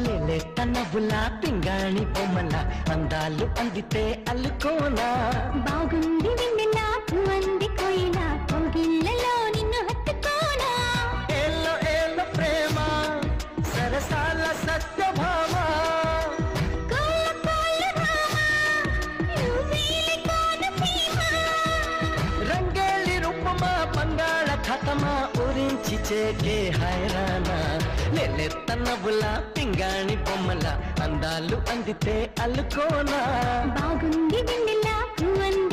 లేలే తనవులా పింగాణి బొమ్మల అందాలు అందితే అల్లుకోనా బాగుంది వెన్నెలా పువ్వంది కోయిలా కోగిళ్ళలో నిన్ను హత్తుకోనా ఏలో ఏలో ప్రేమ సరసాల సత్యభామ కోల కోల రామ నువ్వేలి కోనసీమ రంగేలి రూపమా బంగాళ ఖతమా ఉరించి చేకే హైరానా లేలే తనవులా పింగాణి బొమ్మల అందాలు అందితే అల్లుకోనా బాగుంది వెన్నెలా పువ్వంది